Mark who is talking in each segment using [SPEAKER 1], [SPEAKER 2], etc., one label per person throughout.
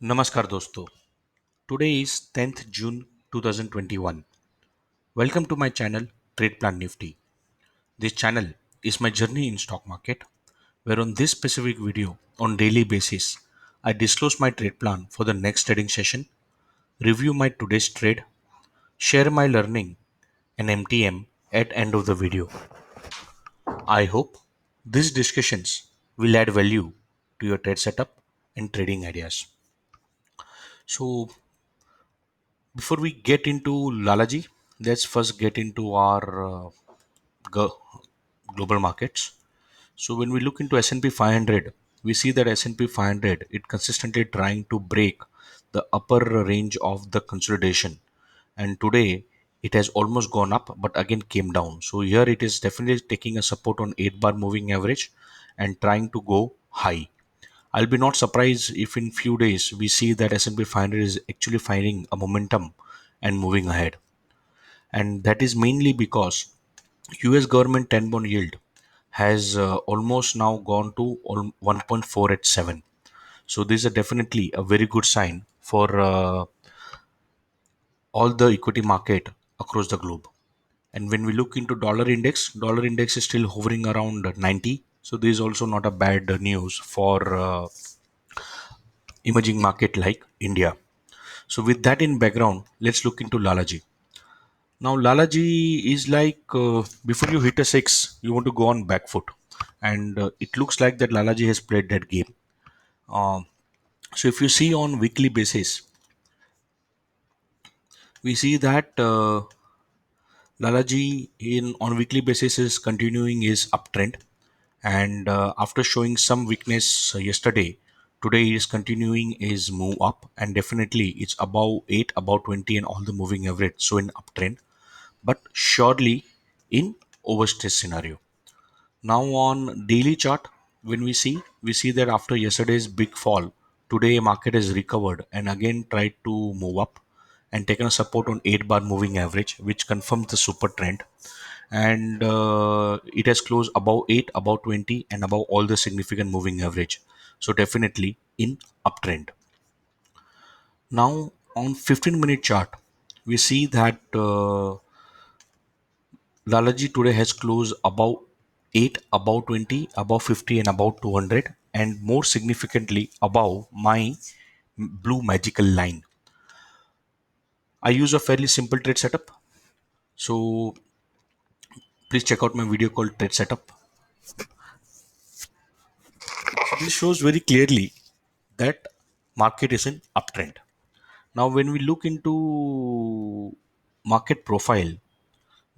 [SPEAKER 1] Namaskar dosto. Today is 10th June 2021. Welcome to my channel Trade Plan Nifty. This channel is my journey in stock market where on this specific video on daily basis I disclose my trade plan for the next trading session, review my today's trade, share my learning and MTM at end of the video. I hope these discussions will add value to your trade setup and trading ideas. So before we get into Lalaji, let's first get into our go- global markets. So when we look into S&P 500, we see that S&P 500 it consistently trying to break the upper range of the consolidation, and today it has almost gone up, but again came down. So here it is definitely taking a support on 8 bar moving average and trying to go high. I'll be not surprised if in few days we see that S&P 500 is actually finding a momentum and moving ahead. And that is mainly because US government 10 bond yield has almost now gone to 1.4 at 7. So this is definitely a very good sign for all the equity market across the globe. And when we look into dollar index is still hovering around 90. So this is also not a bad news for emerging market like India. So with that in background, let's look into Lalaji. Now Lalaji is like before you hit a six, you want to go on back foot, and it looks like that Lalaji has played that game. Um, so if you see on weekly basis, we see that Lalaji in on weekly basis is continuing his uptrend, and after showing some weakness yesterday, today he is continuing his move up, and definitely it's above 8, above 20, and all the moving average. So in uptrend, but surely in overstress scenario. Now on daily chart, when we see that after yesterday's big fall, today market has recovered and again tried to move up and taken a support on 8 bar moving average, which confirms the super trend. And it has closed above 8, above 20, and above all the significant moving average. So definitely in uptrend. Now on 15-minute chart, we see that Lalaji today has closed above 8, above 20, above 50, and above 200, and more significantly above my blue magical line. I use a fairly simple trade setup. So please check out my video called Trade Setup. This shows very clearly that market is in uptrend. Now, when we look into market profile,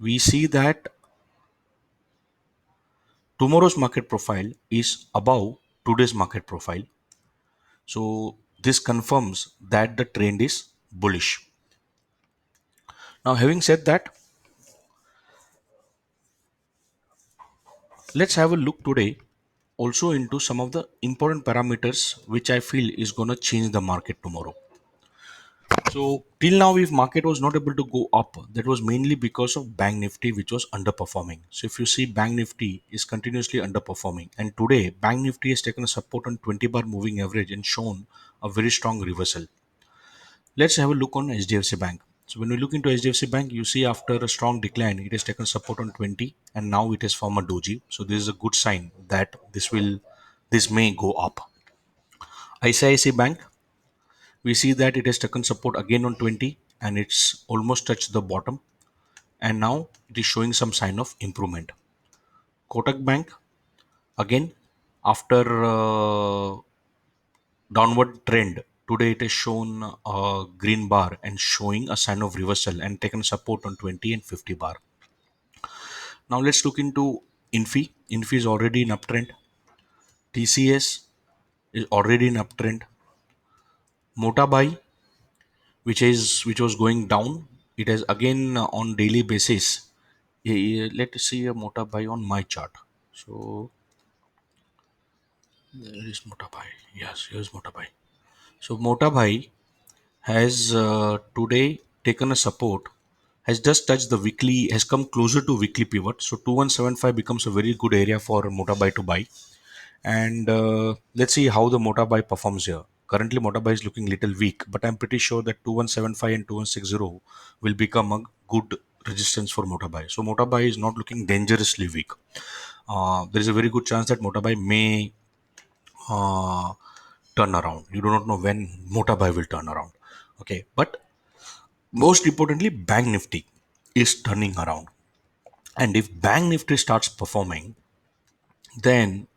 [SPEAKER 1] we see that tomorrow's market profile is above today's market profile. So this confirms that the trend is bullish. Now, having said that, let's have a look today also into some of the important parameters which I feel is going to change the market tomorrow. So till now, if market was not able to go up, that was mainly because of Bank Nifty, which was underperforming. So if you see, Bank Nifty is continuously underperforming, and today Bank Nifty has taken a support on 20 bar moving average and shown a very strong reversal. Let's have a look on HDFC Bank. So when we look into HDFC Bank, you see after a strong decline, it has taken support on 20, and now it has formed a doji. So this is a good sign that this may go up. ICICI Bank, we see that it has taken support again on 20, and it's almost touched the bottom, and now it is showing some sign of improvement. Kotak Bank, again after downward trend, today it has shown a green bar and showing a sign of reversal and taken support on 20 and 50 bar. Now let's look into Infi. Infi is already in uptrend. TCS is already in uptrend. Motabai, which was going down, it has again on daily basis. Let's see a Motabai on my chart. So there is Motabai. Yes, here's Motabai. So Motabai has today taken a support, has just touched the weekly, has come closer to weekly pivot. So 2175 becomes a very good area for Motabai to buy. And let's see how the Motabai performs here. Currently, Motabai is looking little weak, but I'm pretty sure that 2175 and 2160 will become a good resistance for Motabai. So Motabai is not looking dangerously weak. There is a very good chance that Motabai may uh, turn around. You do not know when Motabai will turn around. Okay, but most importantly, Bank Nifty is turning around. And if Bank Nifty starts performing, then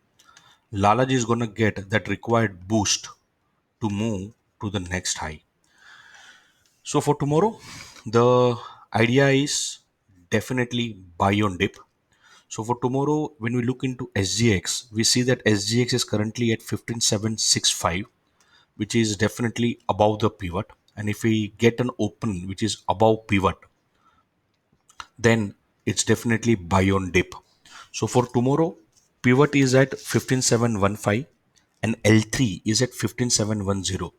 [SPEAKER 1] Lalaji is going to get that required boost to move to the next high. So for tomorrow, the idea is definitely buy on dip. So for tomorrow, when we look into SGX, we see that SGX is currently at 15765, which is definitely above the pivot. And if we get an open which is above pivot, then it's definitely buy on dip. So for tomorrow, pivot is at 15715 and L3 is at 15710.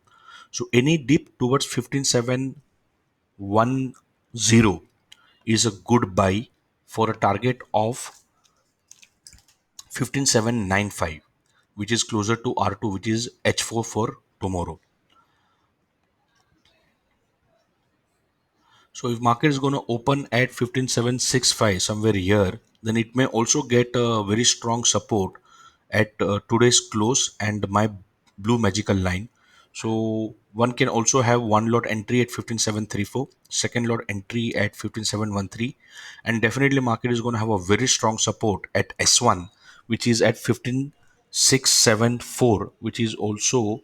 [SPEAKER 1] So any dip towards 15710 is a good buy for a target of 15795, which is closer to R2, which is H4 for tomorrow. So if market is going to open at 15765 somewhere here, then it may also get a very strong support at today's close and my blue magical line. So one can also have one lot entry at 15734, second lot entry at 15713, and definitely market is going to have a very strong support at S1, which is at 15674, which is also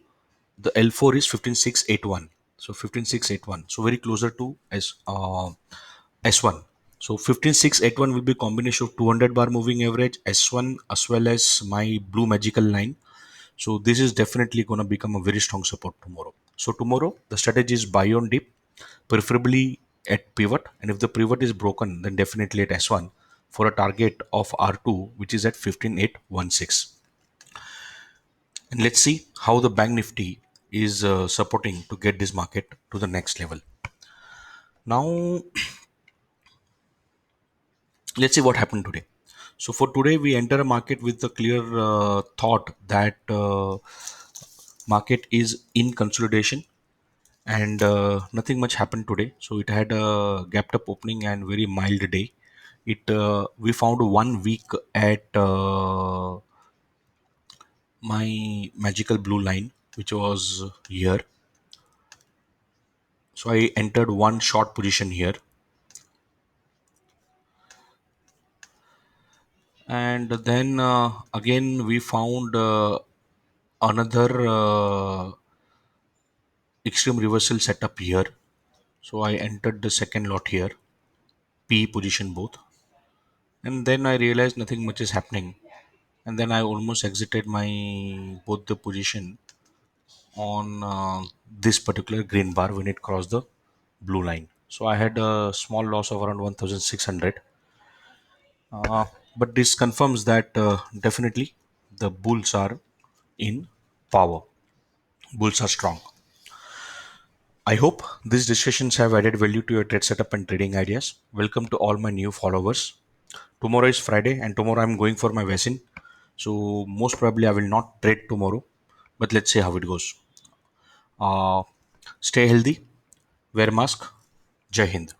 [SPEAKER 1] the L4 is 15681. So 15681. So very closer to S1. So 15681 will be combination of 200 bar moving average, S1 as well as my blue magical line. So this is definitely going to become a very strong support tomorrow. So tomorrow the strategy is buy on dip, preferably at pivot, and if the pivot is broken, then definitely at S1 for a target of R2, which is at 15816. And let's see how the Bank Nifty is supporting to get this market to the next level. Now, let's see what happened today. So for today, we enter a market with the clear thought that market is in consolidation and nothing much happened today. So it had a gapped up opening and very mild day. It we found 1 week at my magical blue line, which was here. So I entered one short position here, and then again we found another extreme reversal setup here. So I entered the second lot here, P position both, and then I realized nothing much is happening, and then I almost exited my both the position on this particular green bar when it crossed the blue line. So I had a small loss of around 1600. uh, but this confirms that definitely the bulls are in power. Bulls are strong. I hope these discussions have added value to your trade setup and trading ideas. Welcome to all my new followers. Tomorrow is Friday and tomorrow I'm going for my vaccine. So most probably I will not trade tomorrow, but let's see how it goes. Uh, Stay healthy, wear mask. Jai Hind.